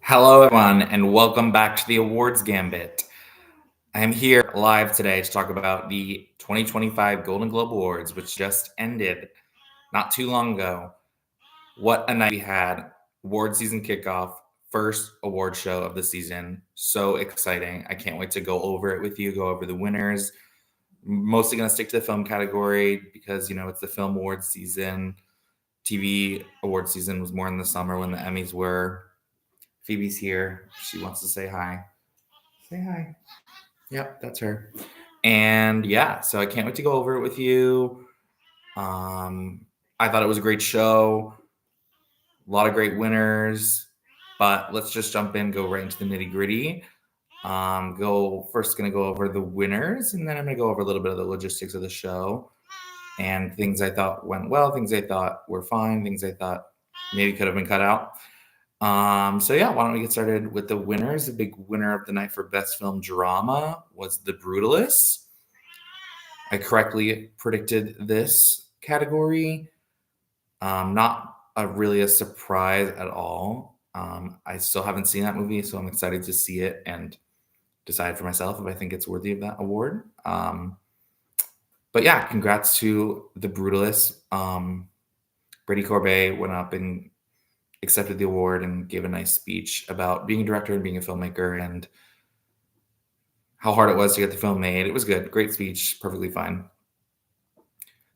Hello, everyone, and welcome back to the Awards Gambit. I am here live today to talk about the 2025 Golden Globe Awards, which just ended not too long ago. What a night we had! Award season kickoff, first award show of the season. So exciting. I can't wait to go over it with you, go over the winners. Mostly going to stick to the film category because, it's the film award season. TV award season was more in the summer when the Emmys were. Phoebe's here. She wants to say hi. Say hi. Yep, that's her. And yeah, so I can't wait to go over it with you. I thought it was a great show. A lot of great winners. But let's just jump in, go right into the nitty gritty. Gonna go over the winners, and then I'm gonna go over a little bit of the logistics of the show and things I thought went well, things I thought were fine, things I thought maybe could have been cut out. Why don't we get started with the winners? The big winner of the night for Best Film Drama was The Brutalist. I correctly predicted this category. Not really a surprise at all. I still haven't seen that movie, so I'm excited to see it and decide for myself if I think it's worthy of that award. But yeah, congrats to The Brutalist. Brady Corbet went up and accepted the award and gave a nice speech about being a director and being a filmmaker and how hard it was to get the film made. It was good. Great speech. Perfectly fine.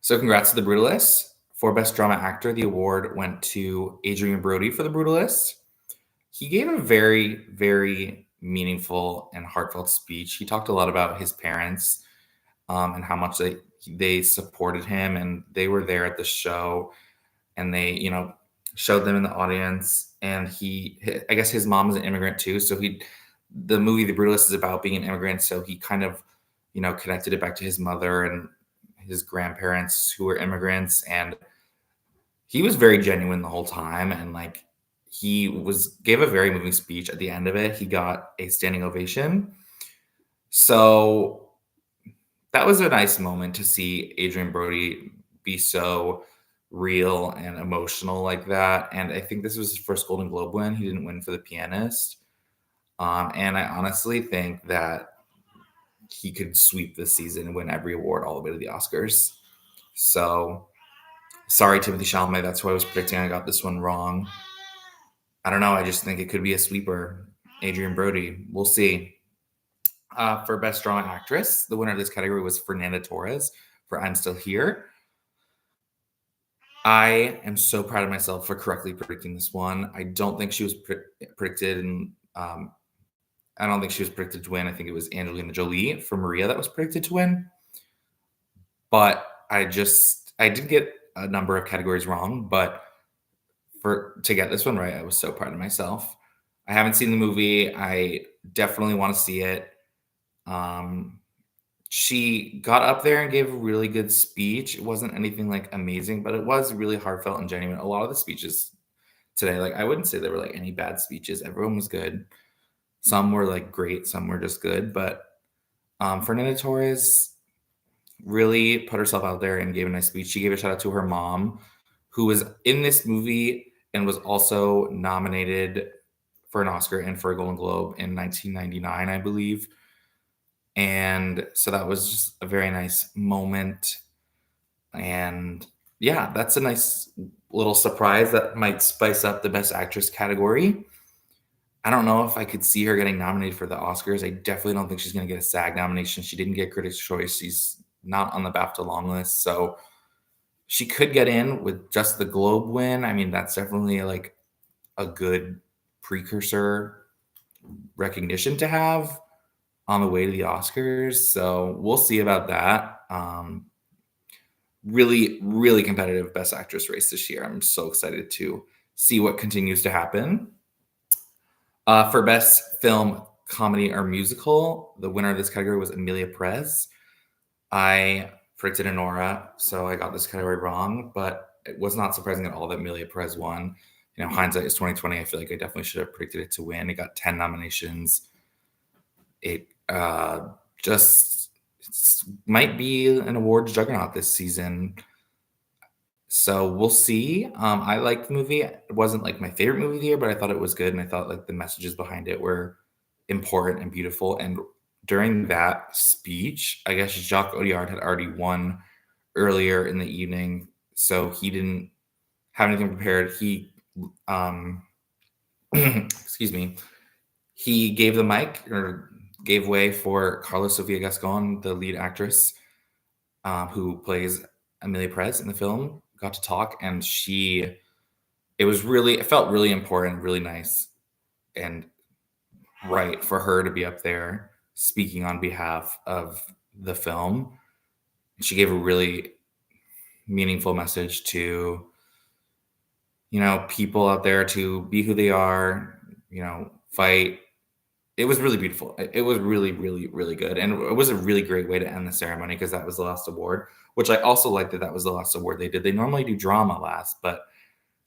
So congrats to The Brutalist. For Best Drama Actor, the award went to Adrien Brody for The Brutalist. He gave a very, very meaningful and heartfelt speech. He talked a lot about his parents and how much they supported him, and they were there at the show, and they, showed them in the audience. And I guess his mom is an immigrant too. So the movie The Brutalist is about being an immigrant. So he kind of, connected it back to his mother and his grandparents who were immigrants. And he was very genuine the whole time. And gave a very moving speech. At the end of it, he got a standing ovation. So that was a nice moment to see Adrien Brody be so real and emotional like that. And I think this was his first Golden Globe win. He didn't win for The Pianist. And I honestly think that he could sweep this season and win every award all the way to the Oscars. So sorry, Timothée Chalamet. That's who I was predicting. I got this one wrong. I don't know. I just think it could be a sweeper. Adrien Brody. We'll see. For Best Drama Actress, the winner of this category was Fernanda Torres for I'm Still Here. I am so proud of myself for correctly predicting this one. I don't think she was predicted, and I don't think she was predicted to win. I think it was Angelina Jolie for Maria that was predicted to win. But I did get a number of categories wrong, but to get this one right, I was so proud of myself. I haven't seen the movie. I definitely want to see it. She got up there and gave a really good speech. It wasn't anything like amazing, but it was really heartfelt and genuine. A lot of the speeches today, I wouldn't say there were any bad speeches. Everyone was good. Some were great, some were just good. But Fernanda Torres really put herself out there and gave a nice speech. She gave a shout out to her mom, who was in this movie and was also nominated for an Oscar and for a Golden Globe in 1999, I believe. And so that was just a very nice moment. And yeah, that's a nice little surprise that might spice up the Best Actress category. I don't know if I could see her getting nominated for the Oscars. I definitely don't think she's going to get a SAG nomination. She didn't get Critics' Choice. She's not on the BAFTA long list. So she could get in with just the Globe win. I mean, that's definitely a good precursor recognition to have on the way to the Oscars. So we'll see about that. Really, really competitive Best Actress race this year. I'm so excited to see what continues to happen. For Best Film, Comedy, or Musical, the winner of this category was Emilia Perez. I predicted Anora, so I got this category wrong, but it was not surprising at all that Emilia Perez won. Hindsight is 2020. I feel like I definitely should have predicted it to win. It got 10 nominations. It just might be an awards juggernaut this season. So we'll see. I liked the movie. It wasn't like my favorite movie of the year, but I thought it was good, and I thought like the messages behind it were important and beautiful. And during that speech, I guess Jacques Audiard had already won earlier in the evening, so he didn't have anything prepared. He, um, excuse me, he gave the mic or gave way for Carla Sofia Gascon, the lead actress, who plays Amelia Perez in the film, got to talk, and it felt really important, really nice, and right for her to be up there speaking on behalf of the film. She gave a really meaningful message to, people out there to be who they are, fight. It was really beautiful. It was really, really, really good. And it was a really great way to end the ceremony because that was the last award, which I also like that that was the last award they did. They normally do drama last, but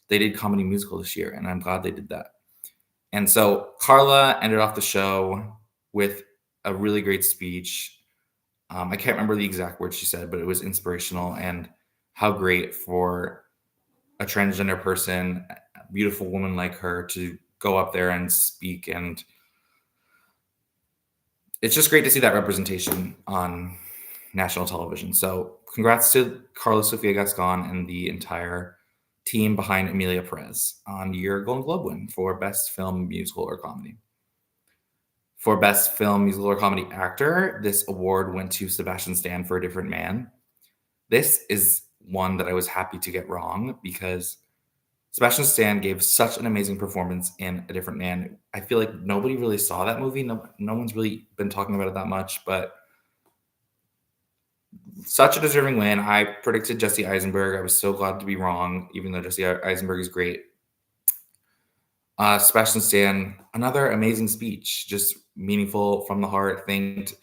they did comedy musical this year, and I'm glad they did that. And so Carla ended off the show with a really great speech. I can't remember the exact words she said, but it was inspirational and how great for a transgender person, a beautiful woman like her, to go up there and speak. And it's just great to see that representation on national television. So congrats to Carla Sofia Gascon and the entire team behind Emilia Perez on your Golden Globe win for Best Film, Musical, or Comedy. For Best Film, Musical, or Comedy Actor, this award went to Sebastian Stan for A Different Man. This is one that I was happy to get wrong because Sebastian Stan gave such an amazing performance in A Different Man. I feel like nobody really saw that movie. No one's really been talking about it that much, but such a deserving win. I predicted Jesse Eisenberg. I was so glad to be wrong, even though Jesse Eisenberg is great. Sebastian Stan, another amazing speech, just meaningful from the heart. Thanked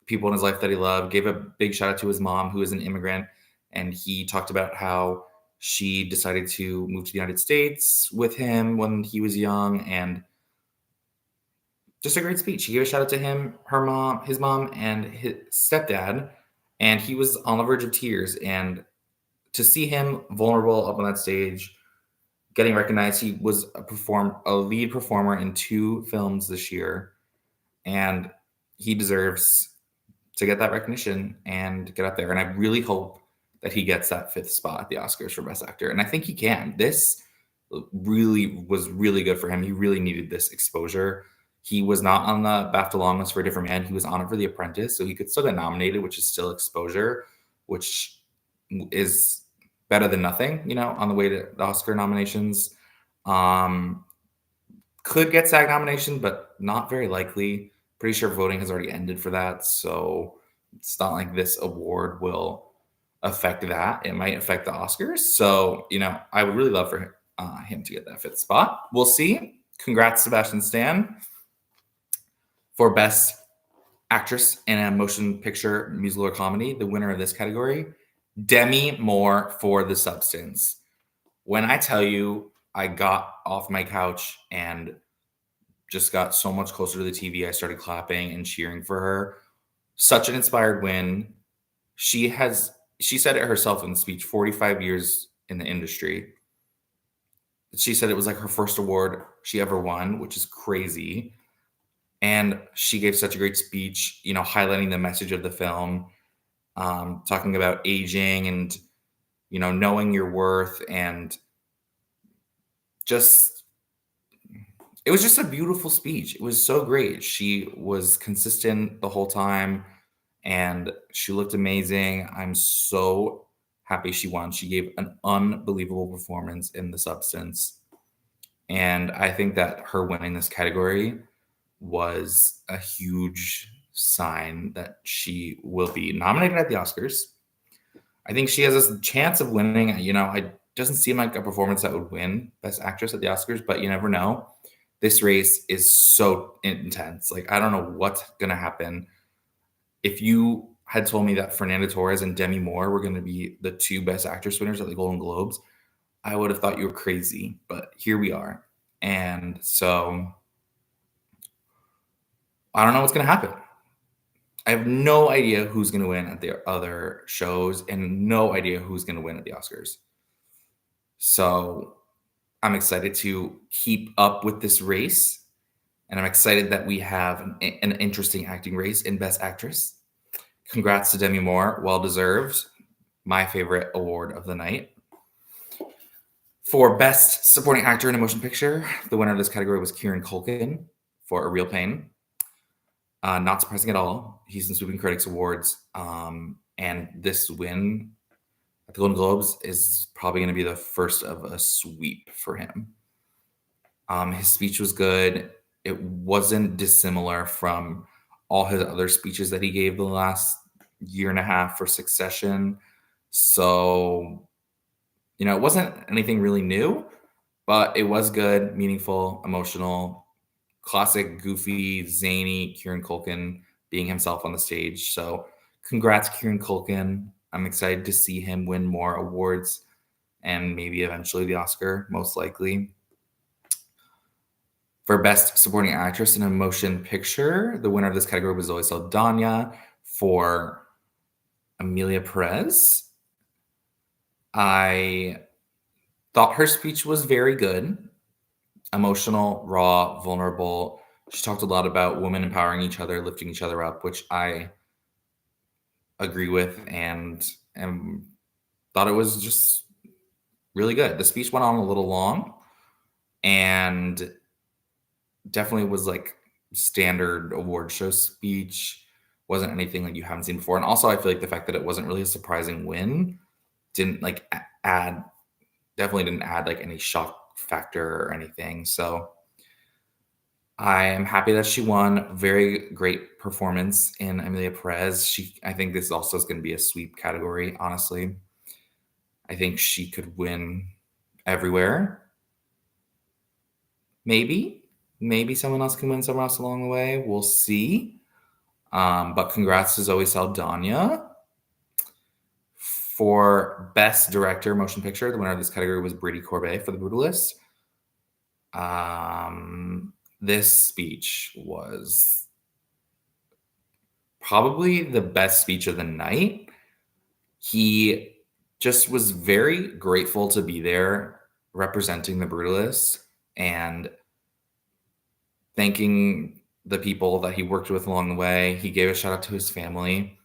people in his life that he loved. Gave a big shout out to his mom, who is an immigrant, and he talked about how she decided to move to the United States with him when he was young, and just a great speech. He gave a shout out to him, her mom, his mom, and his stepdad, and he was on the verge of tears. And to see him vulnerable up on that stage, getting recognized, he was a lead performer in 2 films this year, and he deserves to get that recognition and get up there. And I really hope that he gets that 5th spot at the Oscars for Best Actor, and I think he can. This really was really good for him. He really needed this exposure. He was not on the BAFTA long list for A Different Man. He was on it for The Apprentice, so he could still get nominated, which is still exposure, which is better than nothing, on the way to the Oscar nominations. Could get SAG nomination, but not very likely. Pretty sure voting has already ended for that, so it's not like this award will affect that. It might affect the Oscars. So, I would really love for him to get that 5th spot. We'll see. Congrats, Sebastian Stan. For Best Actress in a Motion Picture, Musical, or Comedy, the winner of this category, Demi Moore for The Substance. When I tell you I got off my couch and just got so much closer to the TV, I started clapping and cheering for her. Such an inspired win. She said it herself in the speech, 45 years in the industry. She said it was like her first award she ever won, which is crazy. And she gave such a great speech, highlighting the message of the film, talking about aging and, knowing your worth, and it was just a beautiful speech. It was so great. She was consistent the whole time, and she looked amazing. I'm so happy she won. She gave an unbelievable performance in The Substance. And I think that her winning this category was a huge sign that she will be nominated at the Oscars. I think she has a chance of winning. It doesn't seem like a performance that would win Best Actress at the Oscars, but you never know. This race is so intense. Like, I don't know what's going to happen. If you had told me that Fernanda Torres and Demi Moore were going to be the 2 Best Actress winners at the Golden Globes, I would have thought you were crazy. But here we are. And so I don't know what's going to happen. I have no idea who's going to win at the other shows and no idea who's going to win at the Oscars. So I'm excited to keep up with this race. And I'm excited that we have an interesting acting race in Best Actress. Congrats to Demi Moore. Well deserved. My favorite award of the night. For Best Supporting Actor in a Motion Picture, the winner of this category was Kieran Culkin for A Real Pain. Not surprising at all. He's in Sweeping Critics Awards. And this win at the Golden Globes is probably going to be the first of a sweep for him. His speech was good. It wasn't dissimilar from all his other speeches that he gave the last year and a half for Succession. So, it wasn't anything really new, but it was good, meaningful, emotional, classic, goofy, zany Kieran Culkin being himself on the stage. So, congrats, Kieran Culkin. I'm excited to see him win more awards and maybe eventually the Oscar, most likely. For Best Supporting Actress in a Motion Picture, the winner of this category was Zoe Saldana for Emilia Perez. I thought her speech was very good, emotional, raw, vulnerable. She talked a lot about women empowering each other, lifting each other up, which I agree with and thought it was just really good. The speech went on a little long and definitely was like standard award show speech. Wasn't anything like you haven't seen before. And also I feel like the fact that it wasn't really a surprising win didn't like definitely didn't add like any shock factor or anything. So I am happy that she won. Very great performance in Emilia Perez. I think this also is going to be a sweep category, honestly. I think she could win everywhere. Maybe someone else can win somewhere else along the way. We'll see. But congrats to Zoe Saldana. For Best Director Motion Picture, the winner of this category was Brady Corbet for The Brutalist. This speech was probably the best speech of the night. He just was very grateful to be there representing The Brutalist and thanking the people that he worked with along the way. He gave a shout out to his family.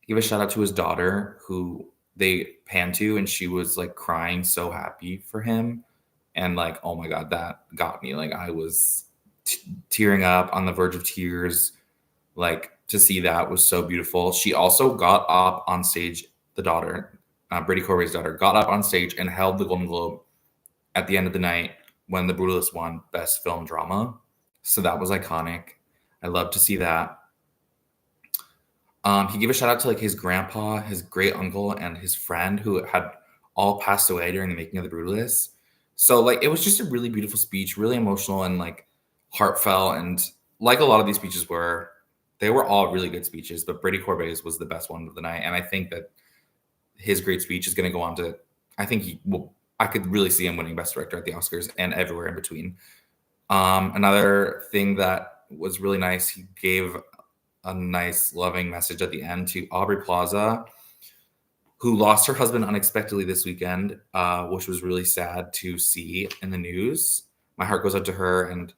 He gave a shout out to his daughter who they panned to, and she was like crying so happy for him. And like, oh my God, that got me. Like I was tearing up on the verge of tears. Like to see that was so beautiful. She also got up on stage, the daughter, Brady Corbet's daughter, got up on stage and held the Golden Globe at the end of the night when The Brutalist won Best Film Drama. So that was iconic. I love to see that. He gave a shout out to like his grandpa, his great uncle, and his friend who had all passed away during the making of The Brutalist. So like it was just a really beautiful speech, really emotional and like heartfelt. And like a lot of these speeches were, they were all really good speeches, but Brady Corbet's was the best one of the night. And I think that his great speech is going to go on to, I could really see him winning Best Director at the Oscars and everywhere in between. Another thing that was really nice, he gave a nice loving message at the end to Aubrey Plaza, who lost her husband unexpectedly this weekend, which was really sad to see in the news. My heart goes out to her, and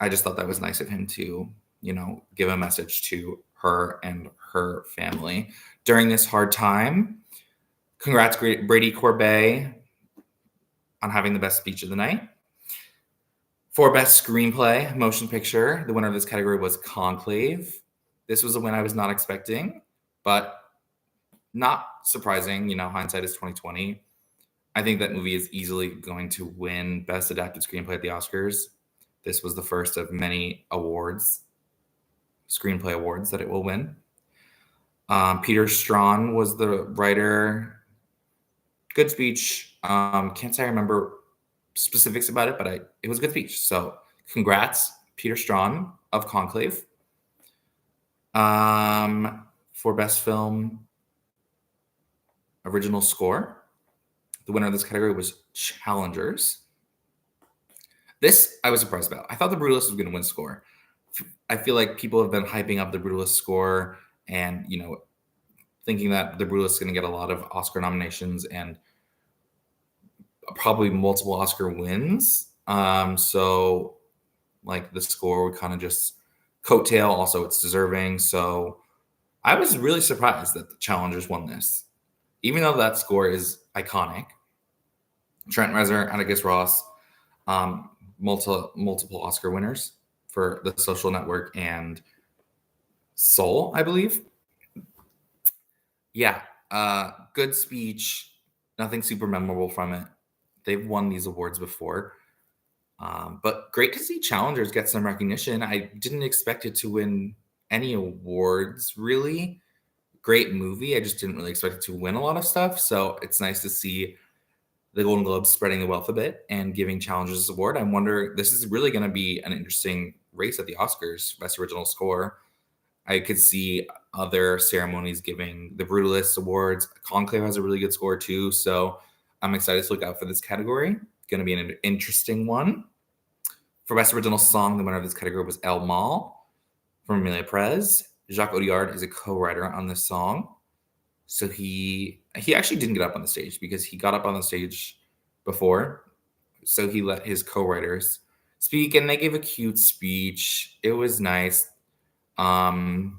I just thought that was nice of him to, give a message to her and her family during this hard time. Congrats, Brady Corbet, on having the best speech of the night. For Best Screenplay Motion Picture, the winner of this category was Conclave. This was a win I was not expecting, but not surprising. Hindsight is 2020. I think that movie is easily going to win Best Adapted Screenplay at the Oscars. This was the first of many screenplay awards that it will win. Peter Strawn was the writer. Good speech. Can't say I remember specifics about it, but it was a good speech. So congrats, Peter Strawn of Conclave. For Best Film Original Score, the winner of this category was Challengers. This I was surprised about. I thought The Brutalist was going to win score. I feel like people have been hyping up The Brutalist score and, thinking that The Brutalist is going to get a lot of Oscar nominations and probably multiple Oscar wins. So like the score would kind of just coattail. Also, it's deserving. So I was really surprised that the Challengers won this, even though that score is iconic. Trent Reznor, Atticus Ross, multiple Oscar winners for The Social Network and Soul, I believe. Yeah, good speech. Nothing super memorable from it. They've won these awards before. But great to see Challengers get some recognition. I didn't expect it to win any awards, really. Great movie. I just didn't really expect it to win a lot of stuff. So it's nice to see the Golden Globes spreading the wealth a bit and giving Challengers this award. I wonder, this is really going to be an interesting race at the Oscars, Best Original Score. I could see other ceremonies giving the Brutalist Awards. Conclave has a really good score too. So I'm excited to look out for this category. Going to be an interesting one. For Best Original Song, the winner of this category was El Mal from Emilia Perez. Jacques Audiard is a co-writer on this song. So he actually didn't get up on the stage because he got up on the stage before. So he let his co-writers speak and they gave a cute speech. It was nice. Yeah,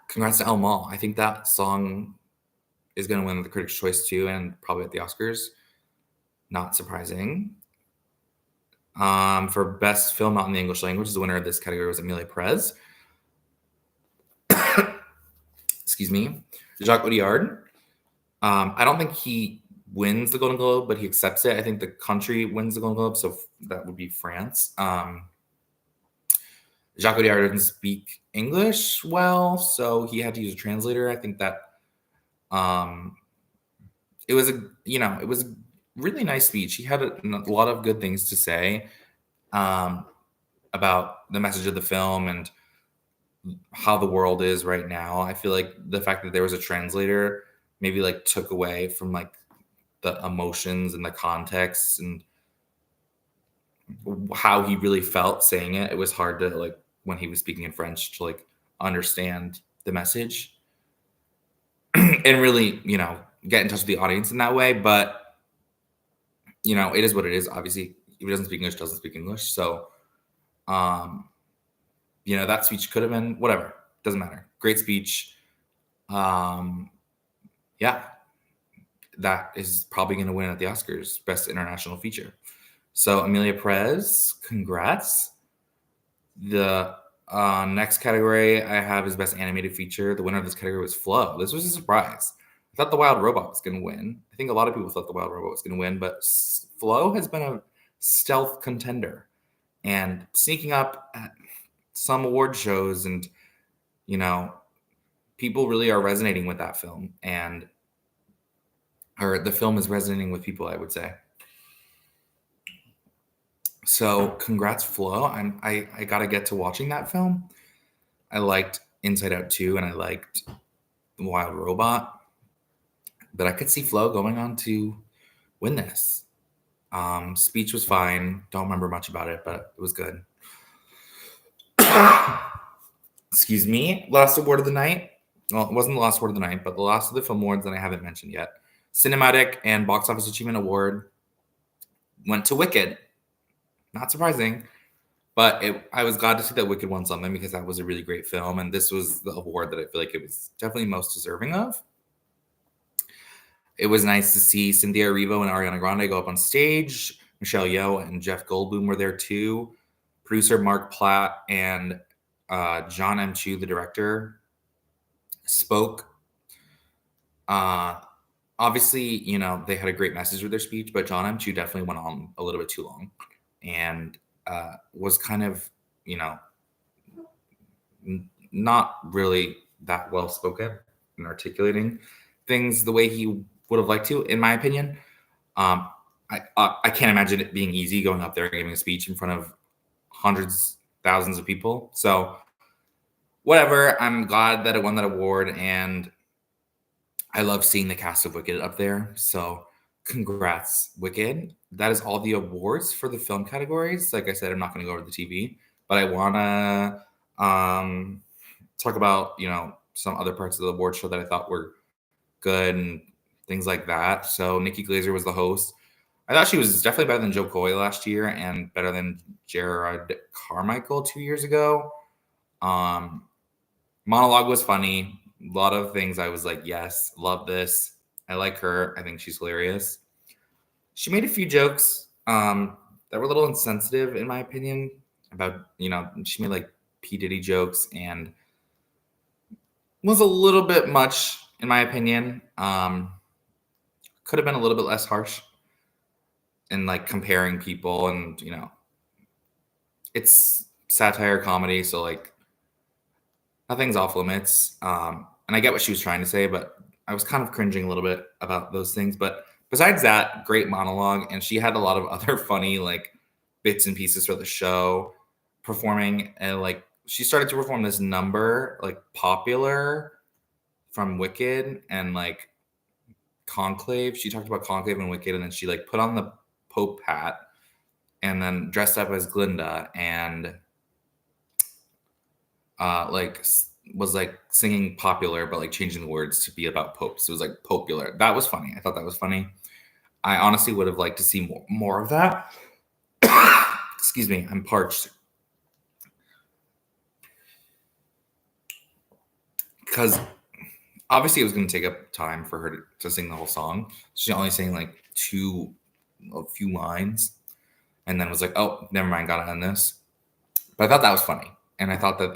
congrats to El Mal. I think that song is going to win the Critics' Choice too, and probably at the Oscars. Not surprising. For Best Film Not in the English Language, the winner of this category was Emilia Perez. Excuse me. Jacques Audiard. I don't think he wins the Golden Globe, but he accepts it. I think the country wins the Golden Globe, so that would be France. Jacques Audiard didn't speak English well, so he had to use a translator. I think that it was a really nice speech. He had a lot of good things to say about the message of the film and how the world is right now. I feel like the fact that there was a translator maybe like took away from like the emotions and the context and how he really felt saying it. It was hard to like when he was speaking in French to like understand the message and really, get in touch with the audience in that way. But it is what it is. Obviously, if he doesn't speak English, doesn't speak English. So that speech could have been whatever. Doesn't matter. Great speech. Yeah, that is probably going to win at the Oscars, Best International Feature. So Emilia Perez, congrats. The next category I have is Best Animated Feature. The winner of this category was Flow. This was a surprise. I thought The Wild Robot was going to win. I think a lot of people thought The Wild Robot was going to win, but Flow has been a stealth contender and sneaking up at some award shows, and people really are resonating with that film, or the film is resonating with people, I would say. So congrats, Flo. I gotta get to watching that film. I liked Inside Out 2 and I liked The Wild Robot, but I could see Flo going on to win this. Speech was fine. Don't remember much about it, but it was good. Excuse me. Last award of the night. Well, it wasn't the last award of the night, but the last of the film awards that I haven't mentioned yet. Cinematic and Box Office Achievement Award went to Wicked. Not surprising, but I was glad to see that Wicked won something because that was a really great film, and this was the award that I feel like it was definitely most deserving of. It was nice to see Cynthia Erivo and Ariana Grande go up on stage. Michelle Yeoh and Jeff Goldblum were there too. Producer Mark Platt and John M. Chu, the director, spoke. Obviously, they had a great message with their speech, but John M. Chu definitely went on a little bit too long and was kind of, not really that well spoken in articulating things the way he would have liked to, in my opinion. I can't imagine it being easy going up there and giving a speech in front of hundreds, thousands of people. So whatever, I'm glad that it won that award, and I love seeing the cast of Wicked up there. So congrats, Wicked. That is all the awards for the film categories. Like I said, I'm not going to go over the TV, but I want to talk about, some other parts of the award show that I thought were good and things like that. So Nikki Glazer was the host. I thought she was definitely better than Joe Coy last year and better than Jared Carmichael 2 years ago. Monologue was funny. A lot of things I was like, yes, love this. I like her. I think she's hilarious. She made a few jokes that were a little insensitive, in my opinion, about, she made like P. Diddy jokes and was a little bit much, in my opinion. Could have been a little bit less harsh in like comparing people, and it's satire comedy, so like nothing's off limits. And I get what she was trying to say, but I was kind of cringing a little bit about those things. But besides that, great monologue, and she had a lot of other funny like bits and pieces for the show, performing, and like she started to perform this number like Popular from Wicked and like Conclave. She talked about Conclave and Wicked, and then she like put on the Pope hat and then dressed up as Glinda and like was like singing Popular, but like changing the words to be about popes. It was like Popular. That was funny. I thought that was funny. I honestly would have liked to see more of that. Excuse me, I'm parched. Because obviously it was going to take up time for her to sing the whole song. She only sang like a few lines, and then was like, oh, never mind, gotta end this. But I thought that was funny. And I thought that,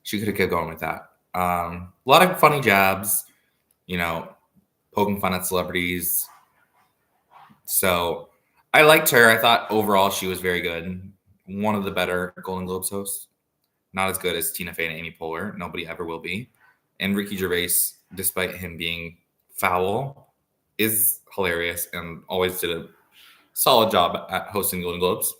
she could have kept going with that. A lot of funny jabs, poking fun at celebrities. So I liked her. I thought overall she was very good. One of the better Golden Globes hosts. Not as good as Tina Fey and Amy Poehler. Nobody ever will be. And Ricky Gervais, despite him being foul, is hilarious and always did a solid job at hosting Golden Globes.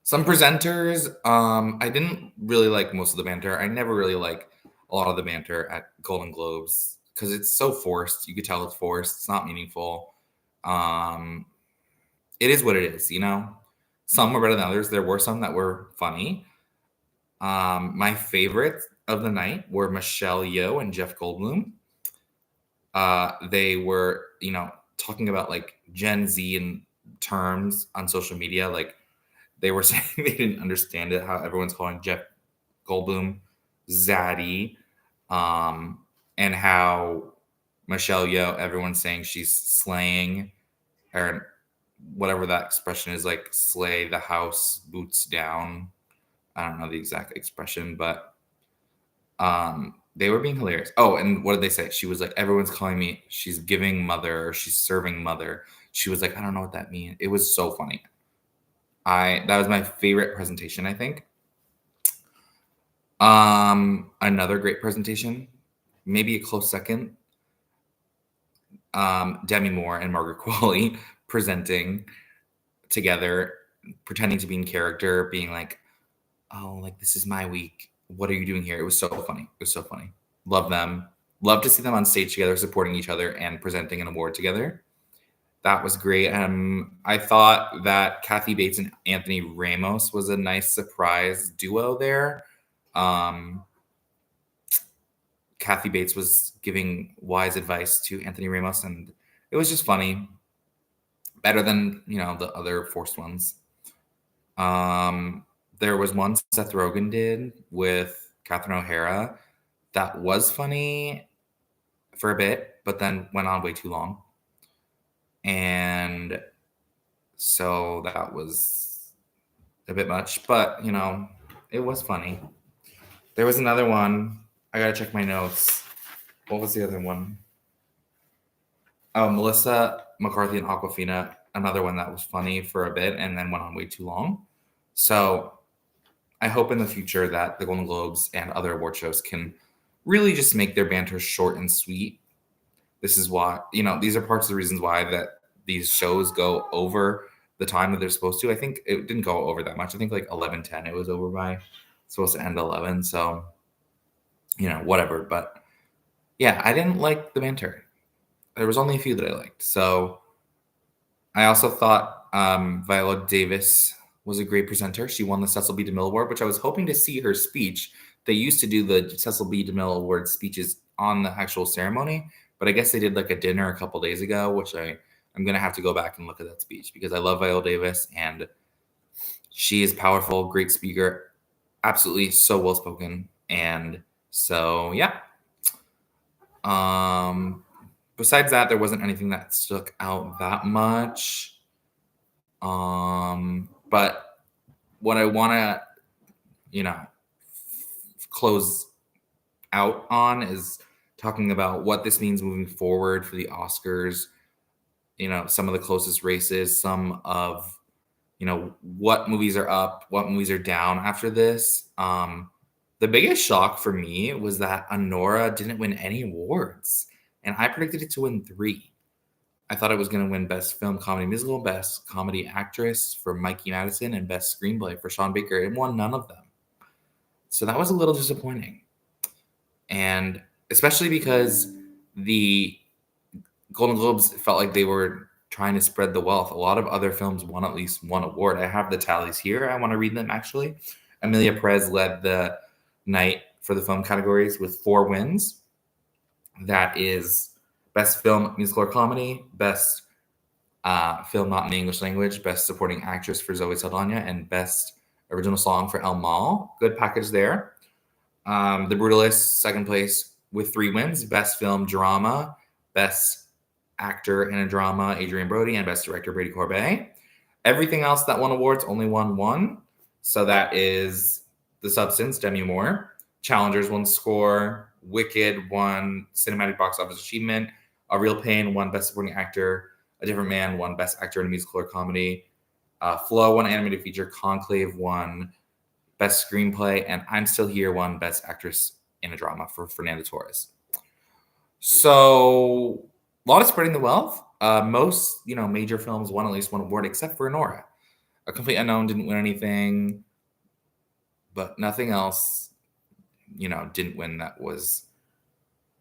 Some presenters, I didn't really like most of the banter. I never really like a lot of the banter at Golden Globes because it's so forced. You could tell it's forced. It's not meaningful. It is what it is, Some were better than others. There were some that were funny. My favorite of the night were Michelle Yeoh and Jeff Goldblum. They were, talking about like Gen Z and terms on social media. Like they were saying they didn't understand it, how everyone's calling Jeff Goldblum Zaddy, and how Michelle Yeoh, everyone's saying she's slaying, or whatever that expression is, like slay the house boots down. I don't know the exact expression, but they were being hilarious. Oh, and what did they say? She was like, everyone's calling me, she's giving mother, or she's serving mother. She was like, I don't know what that means. It was so funny. That was my favorite presentation, I think. Another great presentation, maybe a close second. Demi Moore and Margaret Qualley presenting together, pretending to be in character, being like, oh, like this is my week. What are you doing here? It was so funny. It was so funny. Love them. Love to see them on stage together, supporting each other and presenting an award together. That was great. I thought that Kathy Bates and Anthony Ramos was a nice surprise duo there. Kathy Bates was giving wise advice to Anthony Ramos, and it was just funny. Better than, the other forced ones. There was one Seth Rogen did with Catherine O'Hara that was funny for a bit, but then went on way too long. And so that was a bit much, but, it was funny. There was another one. I got to check my notes. What was the other one? Oh, Melissa McCarthy and Awkwafina, another one that was funny for a bit and then went on way too long. So I hope in the future that the Golden Globes and other award shows can really just make their banter short and sweet. This is why, these are parts of the reasons why that these shows go over the time that they're supposed to. I think it didn't go over that much. I think like 11:10 it was over by. It's supposed to end 11. So, whatever. But yeah, I didn't like the banter. There was only a few that I liked. So I also thought Viola Davis was a great presenter. She won the Cecil B. DeMille Award, which I was hoping to see her speech. They used to do the Cecil B. DeMille Award speeches on the actual ceremony. but I guess they did like a dinner a couple days ago, which I'm gonna have to go back and look at that speech because I love Viola Davis and she is powerful, great speaker, absolutely so well spoken, and so yeah. Besides that, there wasn't anything that stuck out that much. But what I want to, close out on is talking about what this means moving forward for the Oscars. Some of the closest races, some of, what movies are up, what movies are down after this. The biggest shock for me was that Anora didn't win any awards, and I predicted it to win 3. I thought it was going to win Best Film Comedy Musical, Best Comedy Actress for Mikey Madison, and Best Screenplay for Sean Baker. It won none of them. So that was a little disappointing. And especially because the Golden Globes felt like they were trying to spread the wealth. A lot of other films won at least one award. I have the tallies here. I want to read them, actually. Emilia Perez led the night for the film categories with 4 wins. That is Best Film Musical or Comedy, Best Film Not in the English Language, Best Supporting Actress for Zoe Saldana, and Best Original Song for El Mal. Good package there. The Brutalist, second place with 3 wins. Best Film Drama, Best Actor in a Drama, Adrian Brody, and Best Director, Brady Corbet. Everything else that won awards only won 1. So that is The Substance, Demi Moore. Challengers won Score. Wicked won Cinematic Box Office Achievement. A Real Pain won Best Supporting Actor. A Different Man won Best Actor in a Musical or Comedy. Flow won Animated Feature. Conclave won Best Screenplay. And I'm Still Here won Best Actress in a Drama for Fernanda Torres. So a lot of spreading the wealth. Most, major films won at least one award except for Anora. A Complete Unknown didn't win anything, but nothing else, didn't win that was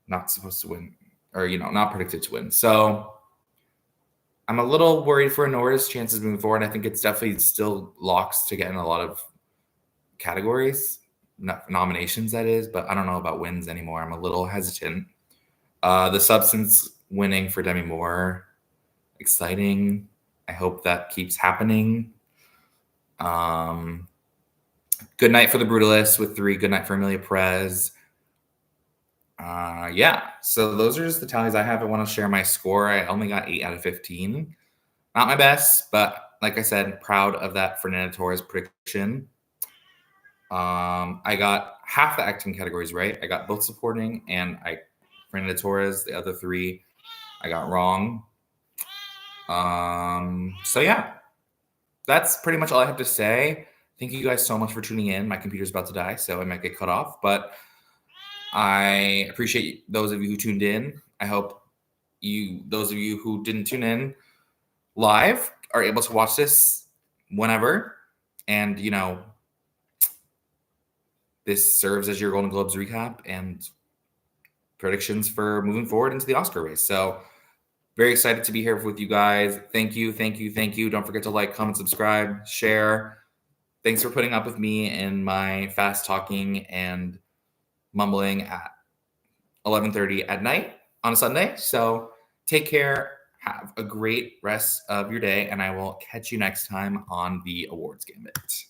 not supposed to win or, not predicted to win. So I'm a little worried for Anora's chances moving forward. I think it's definitely still locks to get in a lot of categories, nominations, that is, but I don't know about wins anymore. I'm a little hesitant. The Substance winning for Demi Moore, exciting. I hope that keeps happening. Good night for The Brutalist with 3. Good night for Emilia Perez. Yeah, so those are just the tallies I have. I want to share my score. I only got 8 out of 15. Not my best, but like I said, proud of that Fernanda Torres prediction. I got half the acting categories right. I got both supporting and Fernanda Torres. The other 3 I got wrong. So yeah, that's pretty much all I have to say. Thank you guys so much for tuning in. My computer's about to die, so I might get cut off, but I appreciate those of you who tuned in. I hope those of you who didn't tune in live are able to watch this whenever. And, this serves as your Golden Globes recap and predictions for moving forward into the Oscar race. So very excited to be here with you guys. Thank you. Don't forget to like, comment, subscribe, share. Thanks for putting up with me and my fast talking and mumbling at 11:30 at night on a Sunday. So take care. Have a great rest of your day, and I will catch you next time on the Awards Gambit.